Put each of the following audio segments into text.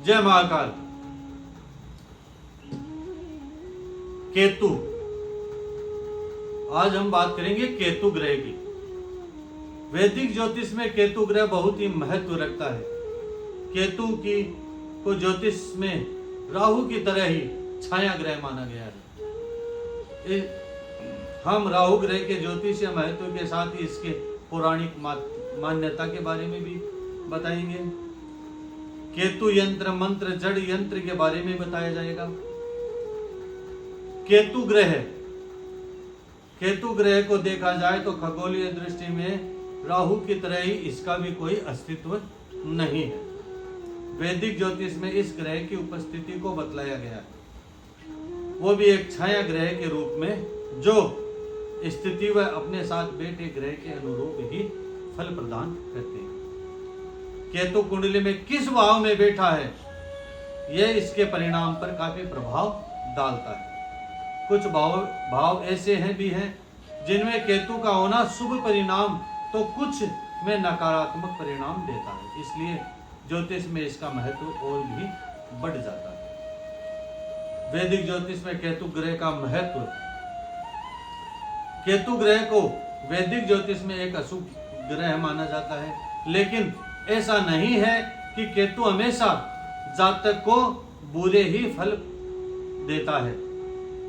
जय महाकाल। केतु, आज हम बात करेंगे केतु ग्रह की। वैदिक ज्योतिष में केतु ग्रह बहुत ही महत्व रखता है। केतु की को ज्योतिष में राहु की तरह ही छाया ग्रह माना गया है। हम राहु ग्रह के ज्योतिषीय महत्व के साथ ही इसके पौराणिक मान्यता के बारे में भी बताएंगे। केतु यंत्र, मंत्र, जड़ यंत्र के बारे में बताया जाएगा। केतु ग्रह को देखा जाए तो खगोलीय दृष्टि में राहु की तरह ही इसका भी कोई अस्तित्व नहीं है। वैदिक ज्योतिष में इस ग्रह की उपस्थिति को बतलाया गया है, वो भी एक छाया ग्रह के रूप में, जो स्थिति व अपने साथ बैठे ग्रह के अनुरूप ही फल प्रदान करते हैं। केतु कुंडली में किस भाव में बैठा है, यह इसके परिणाम पर काफी प्रभाव डालता है। कुछ भाव ऐसे भी हैं जिनमें केतु का होना शुभ परिणाम तो कुछ में नकारात्मक परिणाम देता है, इसलिए ज्योतिष में इसका महत्व और भी बढ़ जाता है। वैदिक ज्योतिष में केतु ग्रह का महत्व, केतु ग्रह को वैदिक ज्योतिष में एक अशुभ ग्रह माना जाता है, लेकिन ऐसा नहीं है कि केतु हमेशा जातक को बुरे ही फल देता है।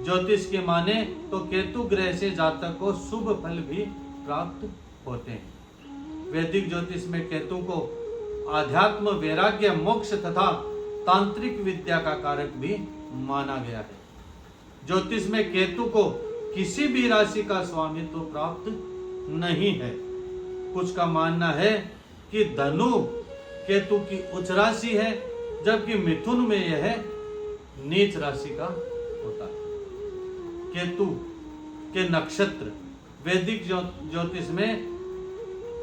ज्योतिष के माने तो केतु ग्रह से जातक को शुभ फल भी प्राप्त होते हैं। वैदिक ज्योतिष में केतु को आध्यात्म, वैराग्य, मोक्ष तथा तांत्रिक विद्या का कारक भी माना गया है। ज्योतिष में केतु को किसी भी राशि का स्वामित्व प्राप्त नहीं है। कुछ का मानना है कि धनु केतु की उच्च राशि है, जबकि मिथुन में यह नीच राशि का होता है। केतु के नक्षत्र वैदिक ज्योतिष में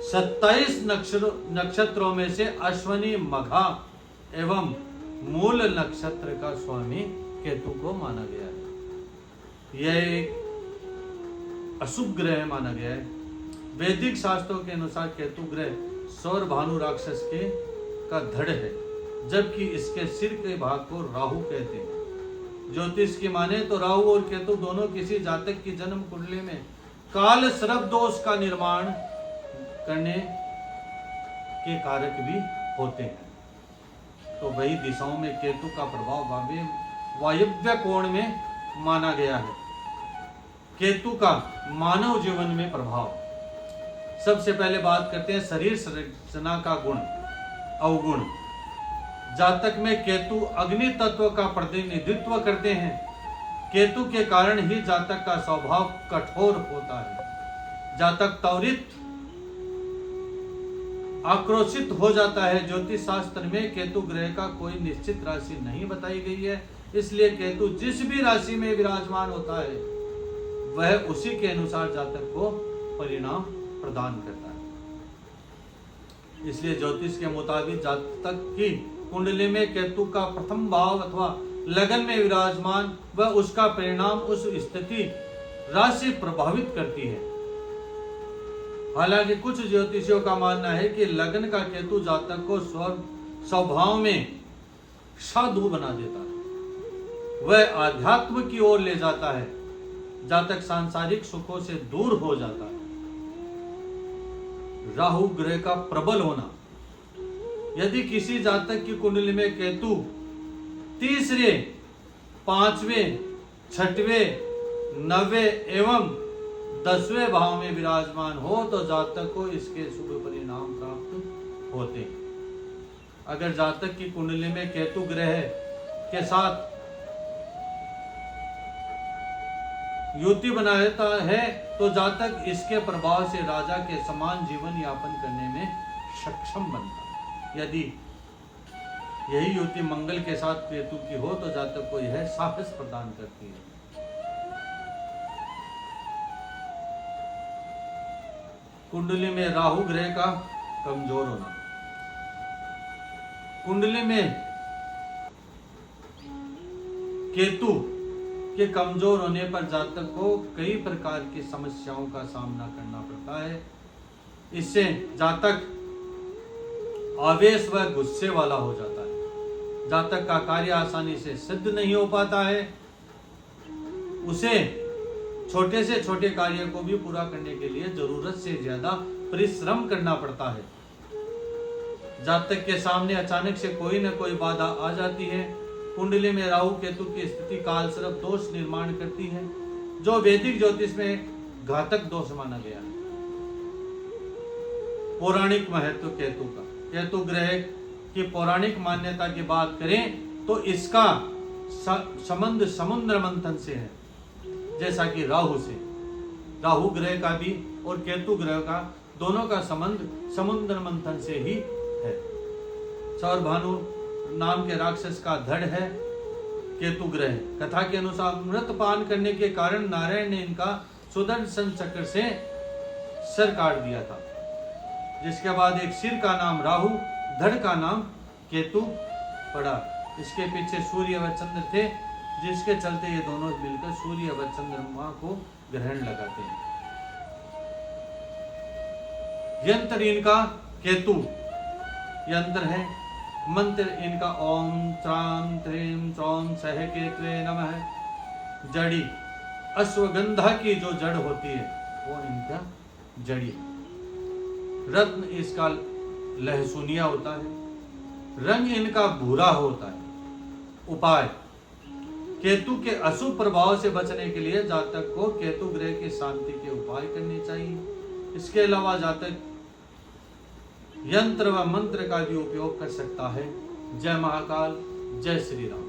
27 नक्षत्रों में से अश्वनी, मघा एवं मूल नक्षत्र का स्वामी केतु को माना गया है। यह एक अशुभ ग्रह माना गया है। वैदिक शास्त्रों के अनुसार केतु ग्रह सौर भानु राक्षस के का धड़ है, जबकि इसके सिर के भाग को राहु कहते हैं। ज्योतिष की माने तो राहु और केतु दोनों किसी जातक की जन्म कुंडली में काल सर्प दोष का निर्माण करने के कारक भी होते हैं। तो वही दिशाओं में केतु का प्रभाव वायव्य कोण में माना गया है। केतु का मानव जीवन में प्रभाव, सबसे पहले बात करते हैं शरीर संरचना का गुण, अवगुण। जातक में केतु अग्नि तत्व का प्रतिनिधित्व करते हैं। केतु के कारण ही जातक का स्वभाव कठोर होता है। जातक त्वरित आक्रोशित हो जाता है। ज्योतिष शास्त्र में केतु ग्रह का कोई निश्चित राशि नहीं बताई गई है, इसलिए केतु जिस भी राशि में विराजमान होता है वह उसी के अनुसार जातक को परिणाम प्रदान करता है। इसलिए ज्योतिष के मुताबिक जातक की कुंडली में केतु का प्रथम भाव अथवा लगन में विराजमान व उसका परिणाम उस स्थिति राशि प्रभावित करती है। हालांकि कुछ ज्योतिषियों का मानना है कि लगन का केतु जातक को स्वभाव में साधु बना देता है, वह आध्यात्म की ओर ले जाता है। जातक सांसारिक सुखों से दूर हो जाता है। राहु ग्रह का प्रबल होना, यदि किसी जातक की कुंडली में केतु तीसरे, पांचवें, छठवें, 9वें एवं 10वें भाव में विराजमान हो तो जातक को इसके शुभ परिणाम प्राप्त होते हैं। अगर जातक की कुंडली में केतु ग्रह के साथ युति बनाता है तो जातक इसके प्रभाव से राजा के समान जीवन यापन करने में सक्षम बनता है। यदि यही युति मंगल के साथ केतु की हो तो जातक को यह साहस प्रदान करती है। कुंडली में राहु ग्रह का कमजोर होना, कुंडली में केतु के कमजोर होने पर जातक को कई प्रकार की समस्याओं का सामना करना पड़ता है। इससे जातक आवेश व गुस्से वाला हो जाता है। जातक का कार्य आसानी से सिद्ध नहीं हो पाता है, उसे छोटे से छोटे कार्य को भी पूरा करने के लिए जरूरत से ज्यादा परिश्रम करना पड़ता है। जातक के सामने अचानक से कोई न कोई बाधा आ जाती है। कुंडली में राहु केतु की स्थिति काल सर्प दोष निर्माण करती है, जो वैदिक ज्योतिष में घातक दोष माना गया है। पौराणिक महत्व केतु का, केतु ग्रह की पौराणिक मान्यता की बात करें तो इसका संबंध समुद्र मंथन से है, जैसा कि राहु से। राहु ग्रह का भी और केतु ग्रह का दोनों का संबंध समुद्र मंथन से ही है। सौर भानु नाम के राक्षस का धड़ है केतु ग्रह। कथा के अनुसार अमृत पान करने के कारण नारायण ने इनका सुदर्शन चक्र से सर काट दिया था, जिसके बाद एक सिर का नाम राहु, धड़ का नाम केतु पड़ा। इसके पीछे सूर्य व चंद्र थे, जिसके चलते ये दोनों मिलकर सूर्य व चंद्रमा को ग्रहण लगाते हैं। यंत्र इनका केतु यंत्र है। मंत्र इनका ओम त्रां त्रीं त्रौं सह केतवे नमः। जड़ी अश्वगंधा की जो जड़ होती है वो इनका जड़ी। रत्न इसका लहसुनिया होता है। रंग इनका भूरा होता है। उपाय, केतु के अशुभ प्रभाव से बचने के लिए जातक को केतु ग्रह की शांति के उपाय करने चाहिए। इसके अलावा जातक यंत्र व मंत्र का भी उपयोग कर सकता है। जय महाकाल, जय श्री राम।